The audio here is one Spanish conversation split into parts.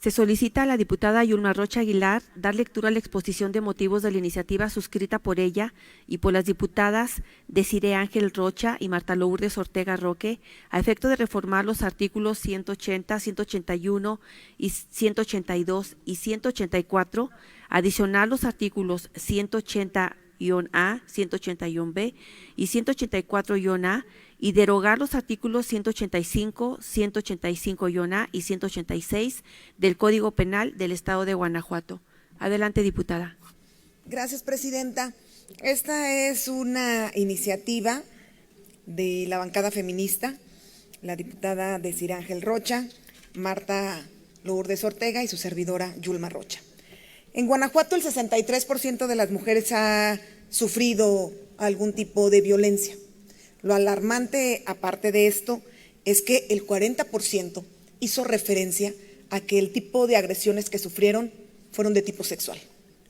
Se solicita a la diputada Yulma Rocha Aguilar dar lectura a la exposición de motivos de la iniciativa suscrita por ella y por las diputadas Desiree Ángel Rocha y Marta Lourdes Ortega Roque a efecto de reformar los artículos 180, 181 y 182 y 184, adicionar los artículos 180-A, 181B y 184-A y derogar los artículos 185, 185-A y 186 del Código Penal del Estado de Guanajuato. Adelante, diputada. Gracias, presidenta. Esta es una iniciativa de la bancada feminista, la diputada Desiree Ángel Rocha, Marta Lourdes Ortega y su servidora Yulma Rocha. En Guanajuato el 63% de las mujeres ha sufrido algún tipo de violencia. Lo alarmante, aparte de esto, es que el 40% hizo referencia a que el tipo de agresiones que sufrieron fueron de tipo sexual,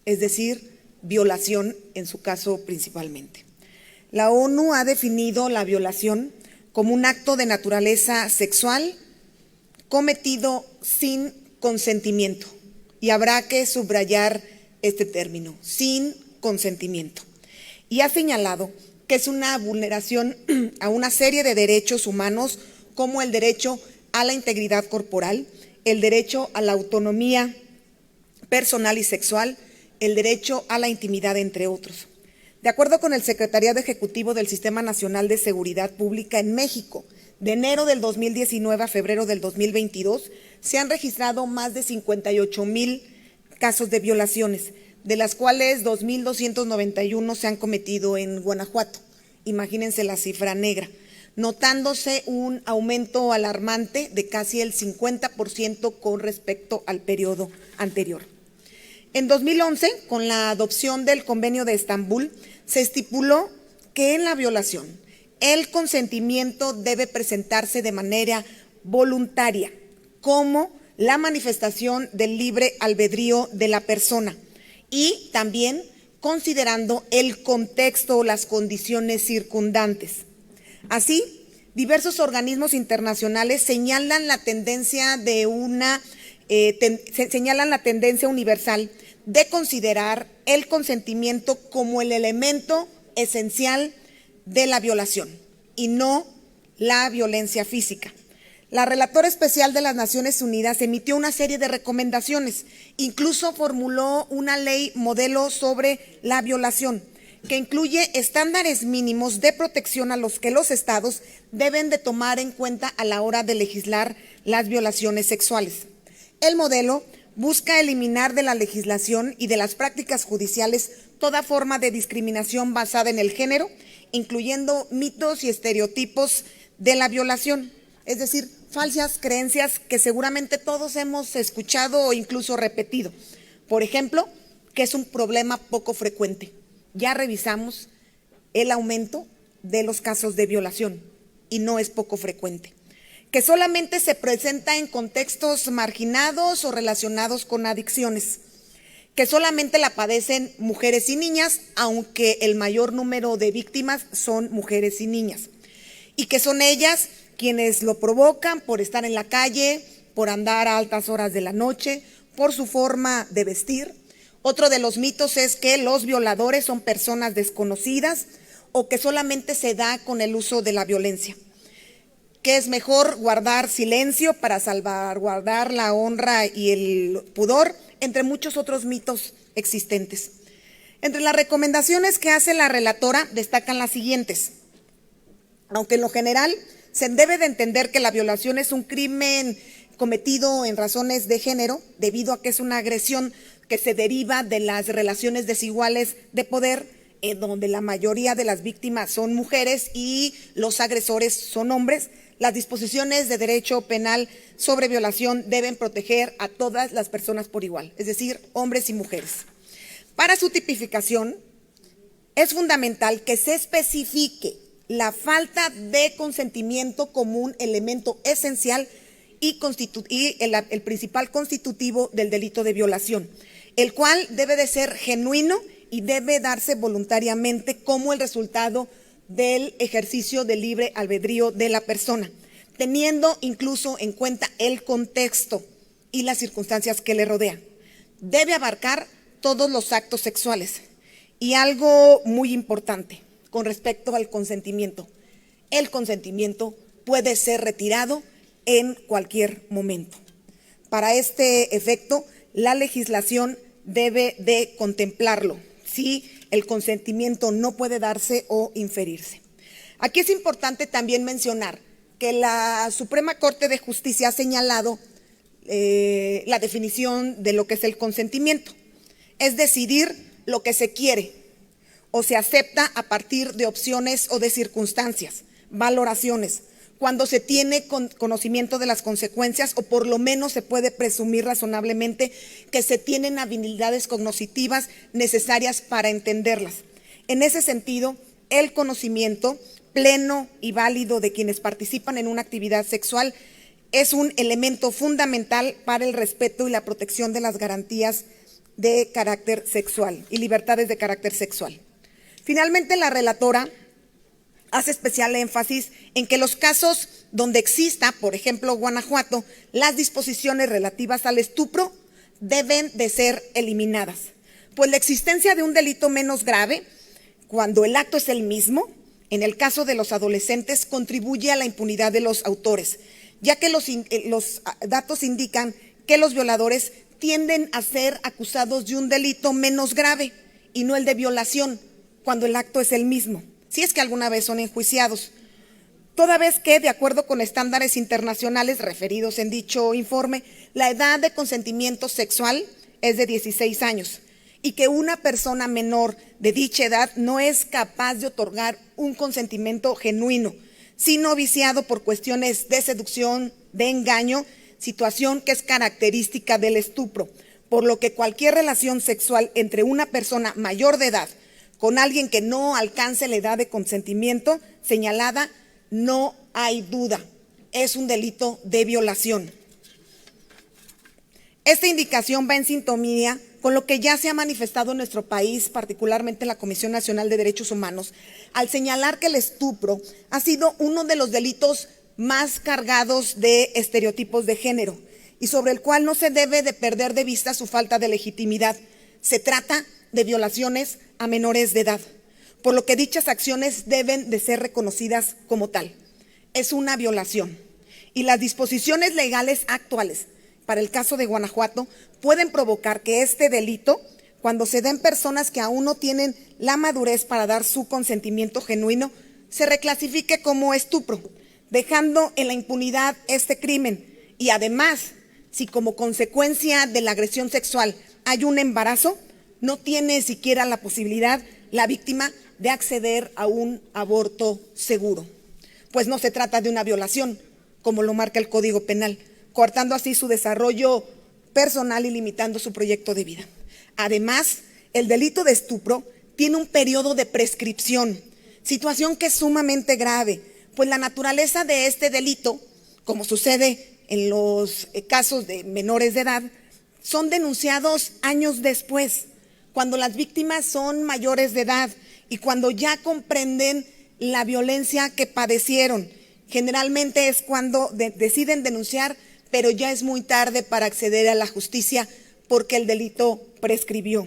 es decir, violación en su caso principalmente. La ONU ha definido la violación como un acto de naturaleza sexual cometido sin consentimiento, y habrá que subrayar este término, sin consentimiento, y ha señalado que es una vulneración a una serie de derechos humanos como el derecho a la integridad corporal, el derecho a la autonomía personal y sexual, el derecho a la intimidad, entre otros. De acuerdo con el Secretariado Ejecutivo del Sistema Nacional de Seguridad Pública en México, de enero del 2019 a febrero del 2022, se han registrado más de 58,000 casos de violaciones, de las cuales 2,291 se han cometido en Guanajuato. Imagínense la cifra negra, notándose un aumento alarmante de casi el 50% con respecto al periodo anterior. En 2011, con la adopción del Convenio de Estambul, se estipuló que en la violación el consentimiento debe presentarse de manera voluntaria, como la manifestación del libre albedrío de la persona, y también considerando el contexto o las condiciones circundantes. Así, diversos organismos internacionales señalan la tendencia universal de considerar el consentimiento como el elemento esencial de la violación y no la violencia física. La relatora especial de las Naciones Unidas emitió una serie de recomendaciones, incluso formuló una ley modelo sobre la violación, que incluye estándares mínimos de protección a los que los estados deben de tomar en cuenta a la hora de legislar las violaciones sexuales. El modelo busca eliminar de la legislación y de las prácticas judiciales toda forma de discriminación basada en el género, incluyendo mitos y estereotipos de la violación, es decir, falsas creencias que seguramente todos hemos escuchado o incluso repetido. Por ejemplo, que es un problema poco frecuente. Ya revisamos el aumento de los casos de violación y no es poco frecuente. Que solamente se presenta en contextos marginados o relacionados con adicciones. Que solamente la padecen mujeres y niñas, aunque el mayor número de víctimas son mujeres y niñas. Y que son ellas quienes lo provocan por estar en la calle, por andar a altas horas de la noche, por su forma de vestir. Otro de los mitos es que los violadores son personas desconocidas o que solamente se da con el uso de la violencia. Que es mejor guardar silencio para salvaguardar la honra y el pudor, entre muchos otros mitos existentes. Entre las recomendaciones que hace la relatora destacan las siguientes. Aunque en lo general se debe de entender que la violación es un crimen cometido en razones de género, debido a que es una agresión que se deriva de las relaciones desiguales de poder, donde la mayoría de las víctimas son mujeres y los agresores son hombres. Las disposiciones de derecho penal sobre violación deben proteger a todas las personas por igual, es decir, hombres y mujeres. Para su tipificación, es fundamental que se especifique la falta de consentimiento como un elemento esencial y el principal constitutivo del delito de violación, el cual debe de ser genuino y debe darse voluntariamente como el resultado del ejercicio del libre albedrío de la persona, teniendo incluso en cuenta el contexto y las circunstancias que le rodean. Debe abarcar todos los actos sexuales. Y algo muy importante con respecto al consentimiento: el consentimiento puede ser retirado en cualquier momento. Para este efecto, la legislación debe de contemplarlo si el consentimiento no puede darse o inferirse. Aquí es importante también mencionar que la Suprema Corte de Justicia ha señalado la definición de lo que es el consentimiento. Es decidir lo que se quiere o se acepta a partir de opciones o de circunstancias, valoraciones, cuando se tiene conocimiento de las consecuencias, o por lo menos se puede presumir razonablemente que se tienen habilidades cognitivas necesarias para entenderlas. En ese sentido, el conocimiento pleno y válido de quienes participan en una actividad sexual es un elemento fundamental para el respeto y la protección de las garantías de carácter sexual y libertades de carácter sexual. Finalmente, la relatora hace especial énfasis en que los casos donde exista, por ejemplo, Guanajuato, las disposiciones relativas al estupro deben de ser eliminadas, pues la existencia de un delito menos grave, cuando el acto es el mismo, en el caso de los adolescentes, contribuye a la impunidad de los autores, ya que los datos indican que los violadores tienden a ser acusados de un delito menos grave y no el de violación, cuando el acto es el mismo, si es que alguna vez son enjuiciados. Toda vez que, de acuerdo con estándares internacionales referidos en dicho informe, la edad de consentimiento sexual es de 16 años y que una persona menor de dicha edad no es capaz de otorgar un consentimiento genuino, sino viciado por cuestiones de seducción, de engaño, situación que es característica del estupro, por lo que cualquier relación sexual entre una persona mayor de edad con alguien que no alcance la edad de consentimiento señalada, no hay duda, es un delito de violación. Esta indicación va en sintonía con lo que ya se ha manifestado en nuestro país, particularmente la Comisión Nacional de Derechos Humanos, al señalar que el estupro ha sido uno de los delitos más cargados de estereotipos de género y sobre el cual no se debe de perder de vista su falta de legitimidad. Se trata de violaciones a menores de edad, por lo que dichas acciones deben de ser reconocidas como tal. Es una violación y las disposiciones legales actuales para el caso de Guanajuato pueden provocar que este delito, cuando se den personas que aún no tienen la madurez para dar su consentimiento genuino, se reclasifique como estupro, dejando en la impunidad este crimen. Y además, si como consecuencia de la agresión sexual hay un embarazo, no tiene siquiera la posibilidad la víctima de acceder a un aborto seguro, pues no se trata de una violación, como lo marca el Código Penal, coartando así su desarrollo personal y limitando su proyecto de vida. Además, el delito de estupro tiene un periodo de prescripción, situación que es sumamente grave, pues la naturaleza de este delito, como sucede en los casos de menores de edad, son denunciados años después, cuando las víctimas son mayores de edad y cuando ya comprenden la violencia que padecieron. Generalmente es cuando deciden denunciar, pero ya es muy tarde para acceder a la justicia porque el delito prescribió.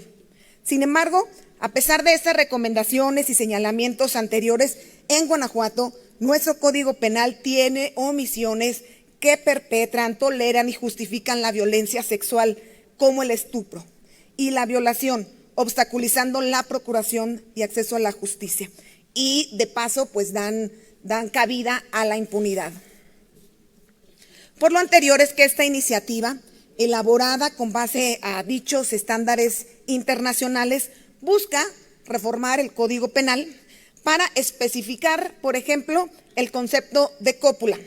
Sin embargo, a pesar de estas recomendaciones y señalamientos anteriores, en Guanajuato, nuestro Código Penal tiene omisiones que perpetran, toleran y justifican la violencia sexual, como el estupro y la violación, obstaculizando la procuración y acceso a la justicia. Y de paso, pues dan cabida a la impunidad. Por lo anterior es que esta iniciativa, elaborada con base a dichos estándares internacionales, busca reformar el Código Penal para especificar, por ejemplo, el concepto de cópula.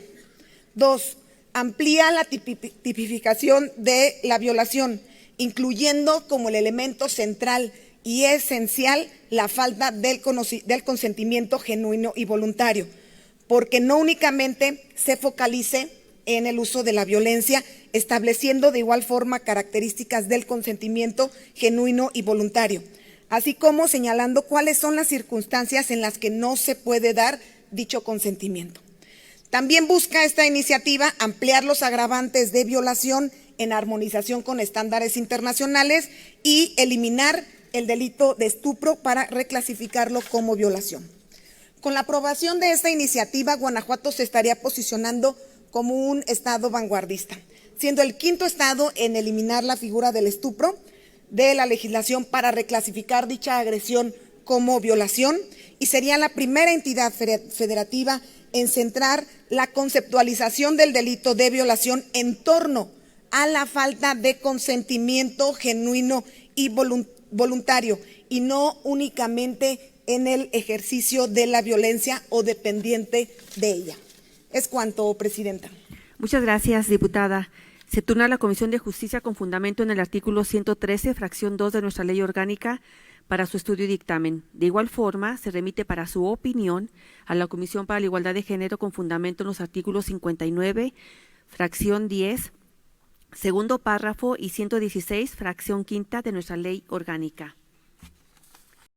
2. Amplía la tipificación de la violación, incluyendo como el elemento central y esencial la falta del consentimiento genuino y voluntario, porque no únicamente se focalice en el uso de la violencia, estableciendo de igual forma características del consentimiento genuino y voluntario. así como señalando cuáles son las circunstancias en las que no se puede dar dicho consentimiento. También busca esta iniciativa ampliar los agravantes de violación en armonización con estándares internacionales y eliminar el delito de estupro para reclasificarlo como violación. Con la aprobación de esta iniciativa, Guanajuato se estaría posicionando como un estado vanguardista, siendo el 5º estado en eliminar la figura del estupro de la legislación para reclasificar dicha agresión como violación, y sería la primera entidad federativa en centrar la conceptualización del delito de violación en torno a la falta de consentimiento genuino y voluntario, y no únicamente en el ejercicio de la violencia o dependiente de ella. Es cuanto, Presidenta. Muchas gracias, diputada. Se turna a la Comisión de Justicia con fundamento en el artículo 113, fracción 2 de nuestra Ley Orgánica, para su estudio y dictamen. De igual forma, se remite para su opinión a la Comisión para la Igualdad de Género con fundamento en los artículos 59, fracción 10, segundo párrafo y 116, fracción 5 de nuestra Ley Orgánica.